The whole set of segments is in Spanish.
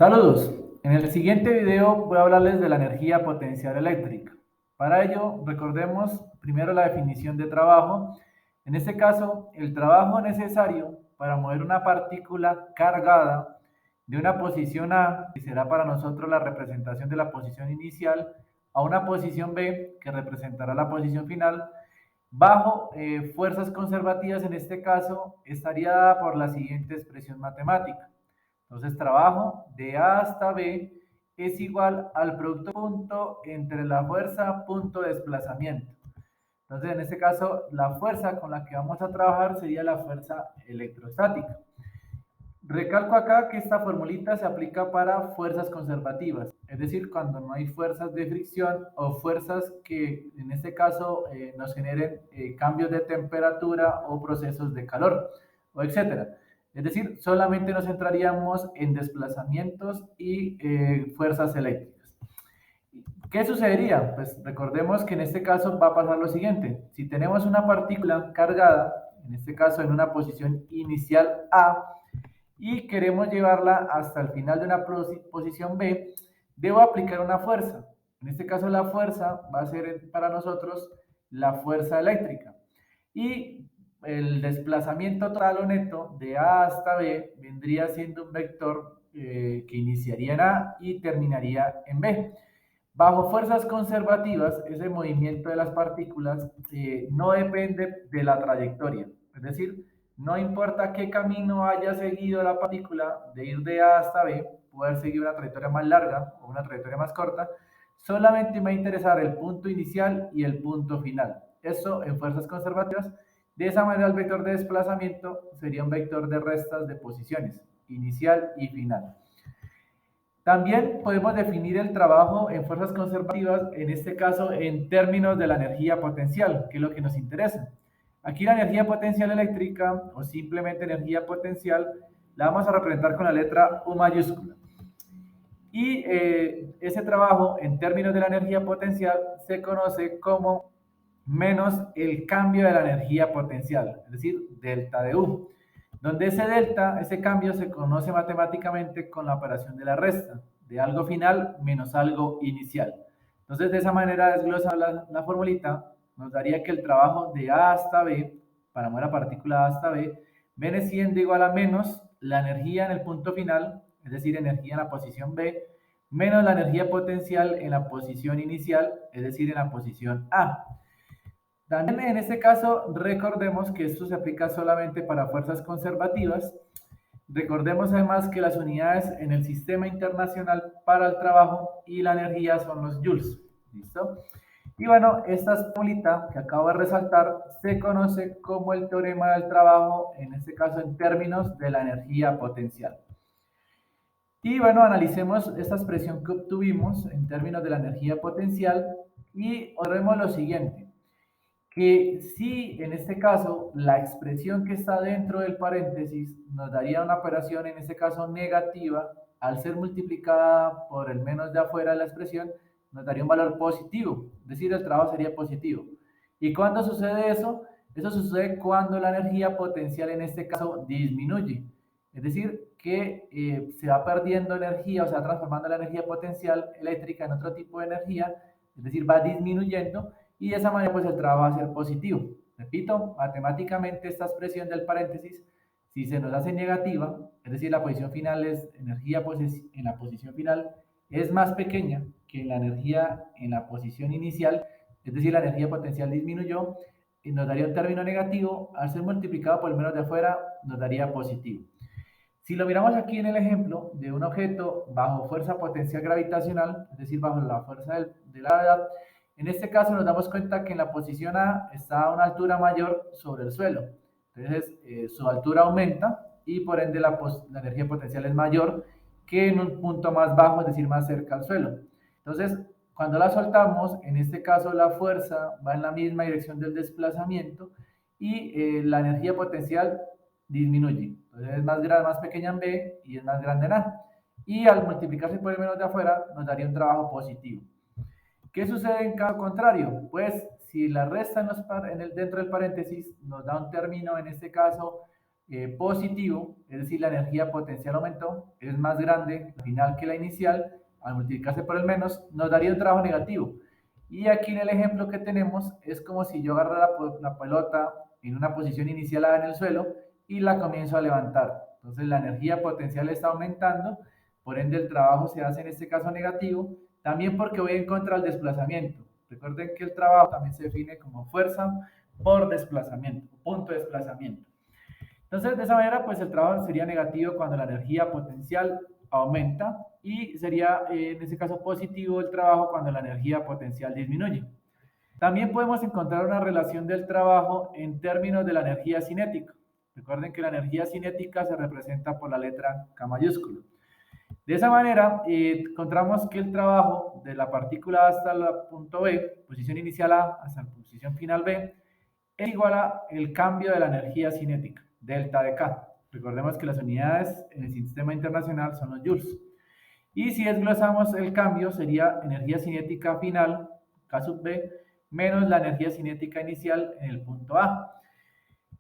Saludos. En el siguiente video voy a hablarles de la energía potencial eléctrica. Para ello, recordemos primero la definición de trabajo. En este caso, el trabajo necesario para mover una partícula cargada de una posición A, que será para nosotros la representación de la posición inicial, a una posición B, que representará la posición final, bajo fuerzas conservativas. En este caso, estaría dada por la siguiente expresión matemática. Entonces, trabajo de A hasta B es igual al producto punto entre la fuerza punto de desplazamiento. Entonces, en este caso, la fuerza con la que vamos a trabajar sería la fuerza electrostática. Recalco acá que esta formulita se aplica para fuerzas conservativas, es decir, cuando no hay fuerzas de fricción o fuerzas que en este caso nos generen cambios de temperatura o procesos de calor, o etcétera. Es decir, solamente nos centraríamos en desplazamientos y fuerzas eléctricas. ¿Qué sucedería? Pues recordemos que en este caso va a pasar lo siguiente. Si tenemos una partícula cargada, en este caso en una posición inicial A, y queremos llevarla hasta el final de una posición B, debo aplicar una fuerza. En este caso la fuerza va a ser para nosotros la fuerza eléctrica. Y el desplazamiento total o neto de A hasta B vendría siendo un vector que iniciaría en A y terminaría en B. Bajo fuerzas conservativas, ese movimiento de las partículas no depende de la trayectoria. Es decir, no importa qué camino haya seguido la partícula de ir de A hasta B, poder seguir una trayectoria más larga o una trayectoria más corta, solamente me va a interesar el punto inicial y el punto final. Eso en fuerzas conservativas. De esa manera el vector de desplazamiento sería un vector de restas de posiciones, inicial y final. También podemos definir el trabajo en fuerzas conservativas, en este caso en términos de la energía potencial, que es lo que nos interesa. Aquí la energía potencial eléctrica, o simplemente energía potencial, la vamos a representar con la letra U mayúscula. Y ese trabajo en términos de la energía potencial se conoce como menos el cambio de la energía potencial, es decir, delta de U, donde ese delta, ese cambio se conoce matemáticamente con la operación de la resta, de algo final menos algo inicial. Entonces, de esa manera, desglosar la formulita, nos daría que el trabajo de A hasta B, para mover la partícula A hasta B, viene siendo igual a menos la energía en el punto final, es decir, energía en la posición B, menos la energía potencial en la posición inicial, es decir, en la posición A. También en este caso recordemos que esto se aplica solamente para fuerzas conservativas. Recordemos además que las unidades en el Sistema Internacional para el Trabajo y la Energía son los joules. ¿Listo? Y bueno, esta formulita que acabo de resaltar se conoce como el teorema del trabajo, en este caso en términos de la energía potencial. Y bueno, analicemos esta expresión que obtuvimos en términos de la energía potencial y observemos lo siguiente, que si en este caso la expresión que está dentro del paréntesis nos daría una operación en este caso negativa, al ser multiplicada por el menos de afuera de la expresión, nos daría un valor positivo, es decir, el trabajo sería positivo. ¿Y cuándo sucede eso? Eso sucede cuando la energía potencial en este caso disminuye, es decir, que se va perdiendo energía o se va transformando la energía potencial eléctrica en otro tipo de energía, es decir, va disminuyendo y de esa manera pues el trabajo va a ser positivo. Repito, matemáticamente esta expresión del paréntesis, si se nos hace negativa, es decir, la posición final es energía en la posición final es más pequeña que la energía en la posición inicial, es decir, la energía potencial disminuyó y nos daría un término negativo, al ser multiplicado por el menos de afuera nos daría positivo. Si lo miramos aquí en el ejemplo de un objeto bajo fuerza potencial gravitacional, es decir, bajo la fuerza de la gravedad, en este caso nos damos cuenta que en la posición A está a una altura mayor sobre el suelo. Entonces, su altura aumenta y por ende la energía potencial es mayor que en un punto más bajo, es decir, más cerca al suelo. Entonces, cuando la soltamos, en este caso la fuerza va en la misma dirección del desplazamiento y la energía potencial disminuye. Entonces es más pequeña en B y es más grande en A. Y al multiplicarse por el menos de afuera, nos daría un trabajo positivo. ¿Qué sucede en caso contrario? Pues si la resta dentro del paréntesis nos da un término, en este caso, positivo, es decir, la energía potencial aumentó, es más grande al final que la inicial, al multiplicarse por el menos, nos daría un trabajo negativo. Y aquí en el ejemplo que tenemos es como si yo agarrara la pelota en una posición inicial en el suelo y la comienzo a levantar. Entonces la energía potencial está aumentando, por ende el trabajo se hace en este caso negativo, también porque voy en contra del desplazamiento. Recuerden que el trabajo también se define como fuerza por desplazamiento, punto de desplazamiento. Entonces, de esa manera, pues el trabajo sería negativo cuando la energía potencial aumenta y sería, en ese caso, positivo el trabajo cuando la energía potencial disminuye. También podemos encontrar una relación del trabajo en términos de la energía cinética. Recuerden que la energía cinética se representa por la letra K mayúscula. De esa manera, encontramos que el trabajo de la partícula hasta el punto B, posición inicial A, hasta la posición final B, es igual a el cambio de la energía cinética, delta de K. Recordemos que las unidades en el sistema internacional son los joules. Y si desglosamos el cambio, sería energía cinética final, K sub B, menos la energía cinética inicial en el punto A.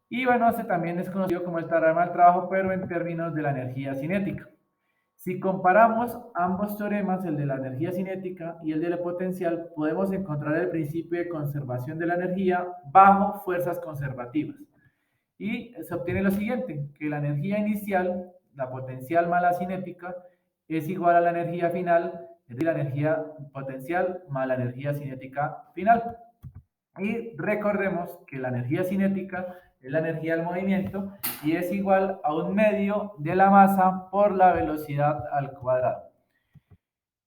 Y bueno, este también es conocido como el teorema del trabajo, pero en términos de la energía cinética. Si comparamos ambos teoremas, el de la energía cinética y el de la potencial, podemos encontrar el principio de conservación de la energía bajo fuerzas conservativas. Y se obtiene lo siguiente, que la energía inicial, la potencial más la cinética, es igual a la energía final, es decir, la energía potencial más la energía cinética final. Y recordemos que la energía cinética es la energía del movimiento y es igual a un medio de la masa por la velocidad al cuadrado.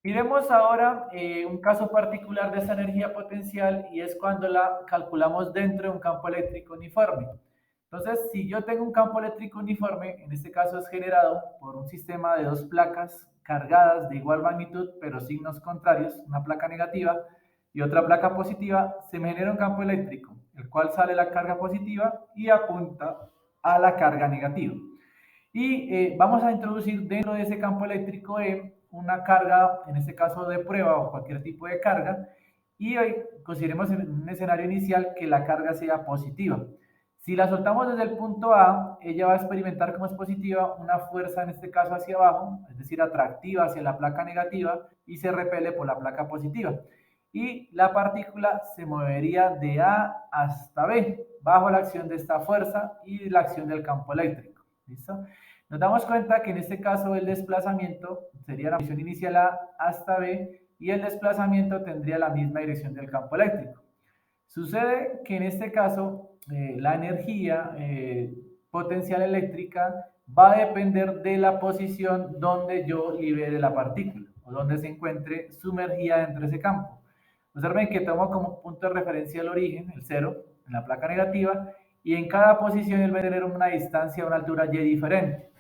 Miremos ahora un caso particular de esta energía potencial y es cuando la calculamos dentro de un campo eléctrico uniforme. Entonces, si yo tengo un campo eléctrico uniforme, en este caso es generado por un sistema de dos placas cargadas de igual magnitud, pero signos contrarios, una placa negativa y otra placa positiva, se me genera un campo eléctrico, el cual sale la carga positiva y apunta a la carga negativa. Y vamos a introducir dentro de ese campo eléctrico una carga, en este caso de prueba o cualquier tipo de carga, y hoy consideremos en un escenario inicial que la carga sea positiva. Si la soltamos desde el punto A, ella va a experimentar como es positiva una fuerza, en este caso hacia abajo, es decir, atractiva hacia la placa negativa y se repele por la placa positiva. Y la partícula se movería de A hasta B, bajo la acción de esta fuerza y la acción del campo eléctrico. ¿Listo? Nos damos cuenta que en este caso el desplazamiento sería la posición inicial A hasta B y el desplazamiento tendría la misma dirección del campo eléctrico. Sucede que en este caso la energía potencial eléctrica va a depender de la posición donde yo libere la partícula o donde se encuentre sumergida dentro de ese campo. Observen que tomo como punto de referencia el origen, el cero, en la placa negativa, y en cada posición él va a tener una distancia, una altura y diferente.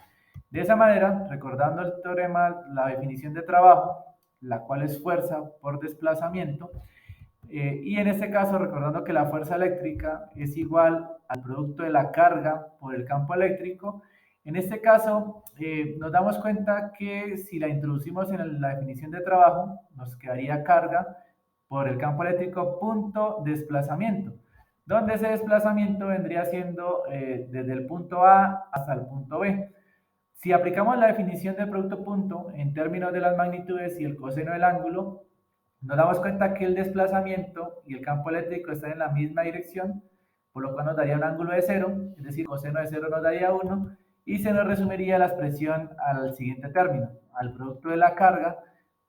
De esa manera, recordando el teorema, la definición de trabajo, la cual es fuerza por desplazamiento, y en este caso, recordando que la fuerza eléctrica es igual al producto de la carga por el campo eléctrico, en este caso nos damos cuenta que si la introducimos en la definición de trabajo, nos quedaría carga por el campo eléctrico punto desplazamiento, donde ese desplazamiento vendría siendo desde el punto A hasta el punto B. Si aplicamos la definición del producto punto en términos de las magnitudes y el coseno del ángulo, nos damos cuenta que el desplazamiento y el campo eléctrico están en la misma dirección, por lo cual nos daría un ángulo de 0, es decir, coseno de 0 nos daría 1, y se nos resumiría la expresión al siguiente término, al producto de la carga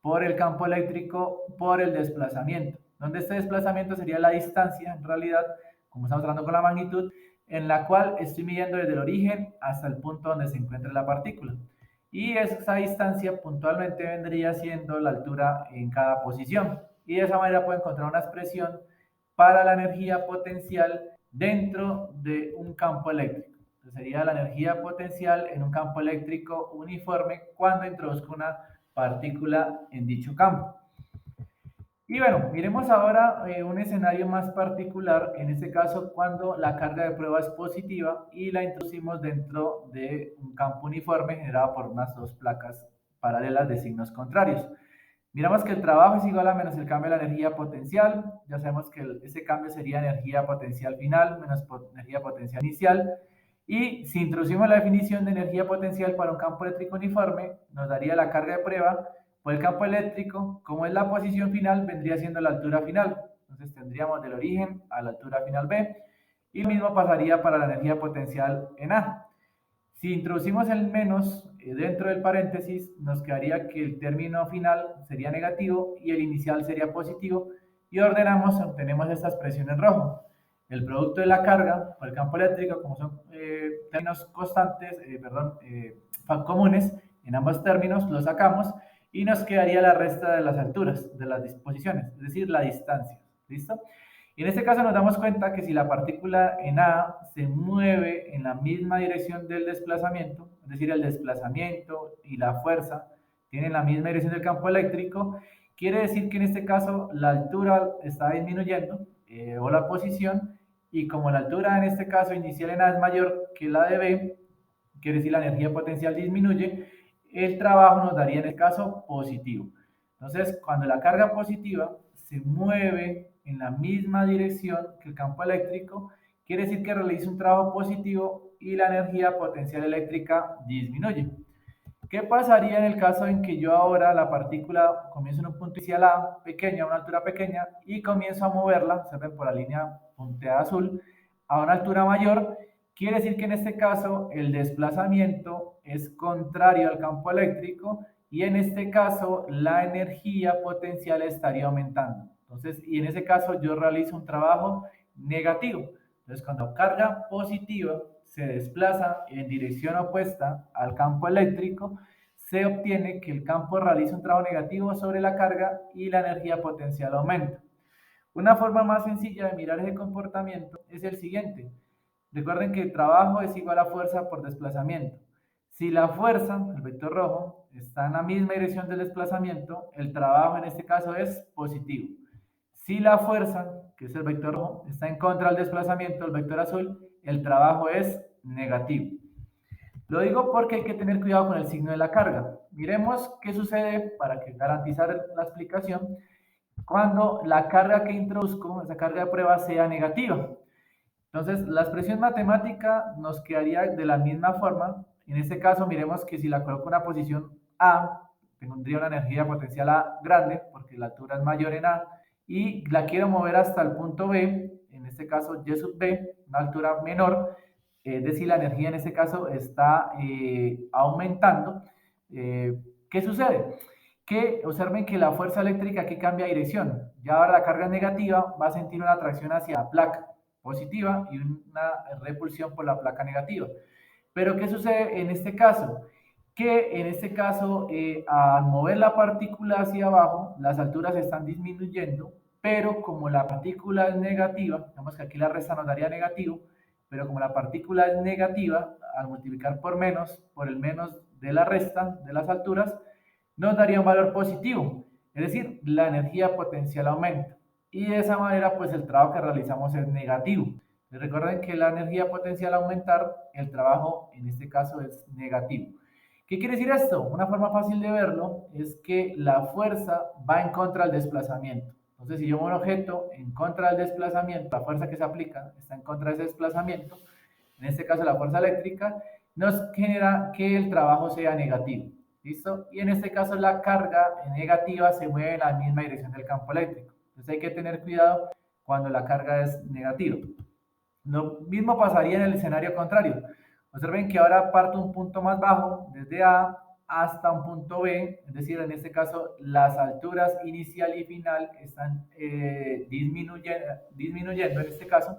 por el campo eléctrico por el desplazamiento, donde este desplazamiento sería la distancia, en realidad, como estamos hablando con la magnitud, en la cual estoy midiendo desde el origen hasta el punto donde se encuentra la partícula. Y esa distancia puntualmente vendría siendo la altura en cada posición. Y de esa manera puedo encontrar una expresión para la energía potencial dentro de un campo eléctrico. Entonces sería la energía potencial en un campo eléctrico uniforme cuando introduzco una partícula en dicho campo. Y bueno, miremos ahora un escenario más particular, en este caso cuando la carga de prueba es positiva y la introducimos dentro de un campo uniforme generado por unas dos placas paralelas de signos contrarios. Miramos que el trabajo es igual a menos el cambio de la energía potencial, ya sabemos que ese cambio sería energía potencial final menos energía potencial inicial, Y si introducimos la definición de energía potencial para un campo eléctrico uniforme, nos daría la carga de prueba por el campo eléctrico, como es la posición final, vendría siendo la altura final. Entonces tendríamos del origen a la altura final B. Y lo mismo pasaría para la energía potencial en A. Si introducimos el menos dentro del paréntesis, nos quedaría que el término final sería negativo y el inicial sería positivo, y ordenamos, obtenemos esta expresión en rojo. El producto de la carga por el campo eléctrico, como son términos constantes, comunes en ambos términos, lo sacamos y nos quedaría la resta de las alturas, de las disposiciones, es decir, la distancia. ¿Listo? Y en este caso nos damos cuenta que si la partícula en A se mueve en la misma dirección del desplazamiento, es decir, el desplazamiento y la fuerza tienen la misma dirección del campo eléctrico, quiere decir que en este caso la altura está disminuyendo o la posición, y como la altura en este caso inicial en A es mayor que la de B, quiere decir la energía potencial disminuye, el trabajo nos daría en este caso positivo. Entonces, cuando la carga positiva se mueve en la misma dirección que el campo eléctrico, quiere decir que realiza un trabajo positivo y la energía potencial eléctrica disminuye. ¿Qué pasaría en el caso en que yo ahora la partícula comienzo en un punto inicial A pequeña, a una altura pequeña, y comienzo a moverla, observen por la línea punteada azul, a una altura mayor? Quiere decir que en este caso el desplazamiento es contrario al campo eléctrico y en este caso la energía potencial estaría aumentando. Entonces, y en ese caso yo realizo un trabajo negativo. Entonces, cuando carga positiva se desplaza en dirección opuesta al campo eléctrico, se obtiene que el campo realiza un trabajo negativo sobre la carga y la energía potencial aumenta. Una forma más sencilla de mirar ese comportamiento es el siguiente. Recuerden que el trabajo es igual a fuerza por desplazamiento. Si la fuerza, el vector rojo, está en la misma dirección del desplazamiento, el trabajo en este caso es positivo. Si la fuerza, que es el vector rojo, está en contra del desplazamiento, el vector azul, el trabajo es negativo. Lo digo porque hay que tener cuidado con el signo de la carga. Miremos qué sucede para garantizar la explicación cuando la carga que introduzco, esa carga de prueba, sea negativa. Entonces, la expresión matemática nos quedaría de la misma forma. En este caso, miremos que si la coloco en una posición A, tendría una energía potencial A grande, porque la altura es mayor en A, y la quiero mover hasta el punto B, en este caso Y sub B, una altura menor, es decir, la energía en este caso está aumentando. ¿Qué sucede? Que observen que la fuerza eléctrica aquí cambia de dirección. Ya ahora la carga negativa va a sentir una atracción hacia la placa positiva y una repulsión por la placa negativa. Pero ¿qué sucede en este caso? Que en este caso, al mover la partícula hacia abajo, las alturas están disminuyendo, pero como la partícula es negativa, digamos que aquí la resta nos daría negativo, pero como la partícula es negativa, al multiplicar por el menos de la resta de las alturas, nos daría un valor positivo, es decir, la energía potencial aumenta. Y de esa manera, pues el trabajo que realizamos es negativo. Recuerden que la energía potencial aumentar, el trabajo en este caso es negativo. ¿Qué quiere decir esto? Una forma fácil de verlo es que la fuerza va en contra del desplazamiento. Entonces, si yo muevo un objeto en contra del desplazamiento, la fuerza que se aplica está en contra de ese desplazamiento, en este caso la fuerza eléctrica, nos genera que el trabajo sea negativo. ¿Listo? Y en este caso la carga negativa se mueve en la misma dirección del campo eléctrico. Entonces hay que tener cuidado cuando la carga es negativa. Lo mismo pasaría en el escenario contrario. Observen que ahora parto un punto más bajo, desde A hasta un punto B, es decir, en este caso las alturas inicial y final están disminuyendo en este caso.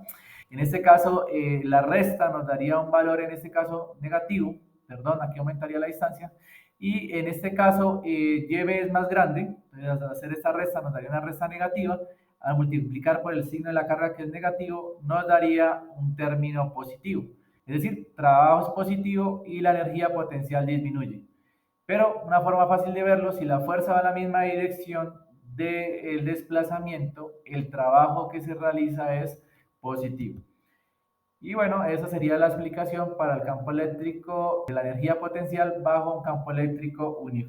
En este caso, la resta nos daría un valor, en este caso, negativo, perdón, aquí aumentaría la distancia, y en este caso, YB es más grande, entonces al hacer esta resta nos daría una resta negativa, al multiplicar por el signo de la carga que es negativo, nos daría un término positivo. Es decir, trabajo es positivo y la energía potencial disminuye. Pero una forma fácil de verlo, si la fuerza va en la misma dirección del desplazamiento, el trabajo que se realiza es positivo. Y bueno, esa sería la explicación para el campo eléctrico de la energía potencial bajo un campo eléctrico uniforme.